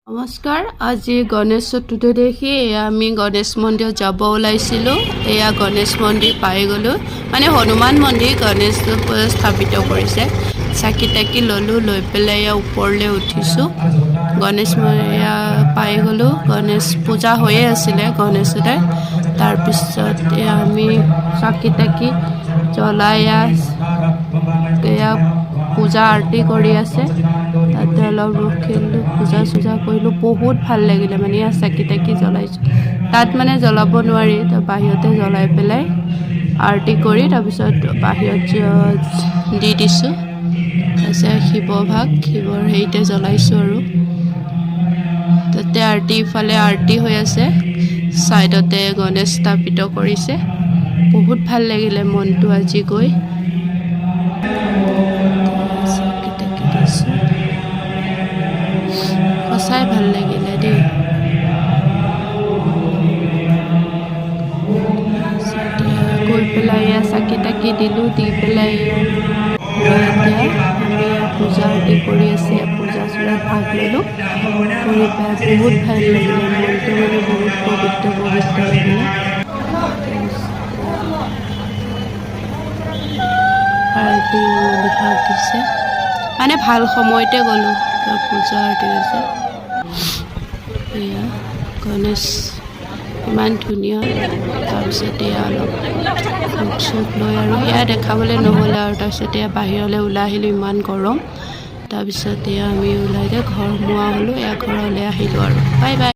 নমস্কাৰ, আজি গণেশ চতুৰ্থী দেখি আমি গণেশ মন্দিৰ যাব ওলাইছিলোঁ। এয়া গণেশ মন্দিৰ পাই গ'লোঁ, মানে হনুমান মন্দিৰ গণেশ স্থাপিত কৰিছে। চাকি তাকি ল'লোঁ, লৈ পেলাই এয়া ওপৰলৈ উঠিছোঁ। গণেশ এয়া পাই গ'লোঁ। গণেশ পূজা হৈয়ে আছিলে গণেশতে। তাৰপিছত এয়া আমি চাকি তাকি জ্বলাই এয়া পূজা আৰতি কৰি আছে। তাতে অলপ ৰখিলোঁ, পূজা চূজা কৰিলোঁ। বহুত ভাল লাগিলে, মানে ইয়াত চাকি তাকি জ্বলাইছোঁ। তাত মানে জ্বলাব নোৱাৰি, তো বাহিৰতে জ্বলাই পেলাই আৰতি কৰি তাৰপিছত বাহিৰত দি দিছোঁ। তাৰপিছত শিৱৰ হেৰিতে জ্বলাইছোঁ আৰু তাতে আৰতি, ইফালে আৰতি হৈ আছে, ছাইডতে গণেশ স্থাপিত কৰিছে। বহুত ভাল লাগিলে মনটো আজি গৈ। সঁচাই ভাল লাগিলে দেই। গৈ পেলাই এয়া চাকি তাকি দিলোঁ, দি পেলাই এতিয়া আমি পূজা আৰতি কৰি আছে। পূজা চূজাত ভাগ ল'লোঁ, কৰি পেলাই বহুত ভাল লাগিলে মনটো, মানে বহুত পবিত্ৰ লাগিলে। আৰতি ভাগ দিছে, মানে ভাল সময়তে গ'লোঁ। পূজা আৰতি হৈছে। এয়া গণেশ ইমান ধুনীয়া। তাৰপিছত এয়া অলপ চুপ লৈ আৰু সেয়া দেখাবলৈ নহ'লে আৰু তাৰপিছত এয়া বাহিৰলৈ ওলাই আহিলোঁ, ইমান গৰম। তাৰপিছত এয়া আমি ওলাই ঘৰ সোমোৱা হ'লোঁ। এয়া ঘৰলৈ আহিলোঁ আৰু বাই বাই।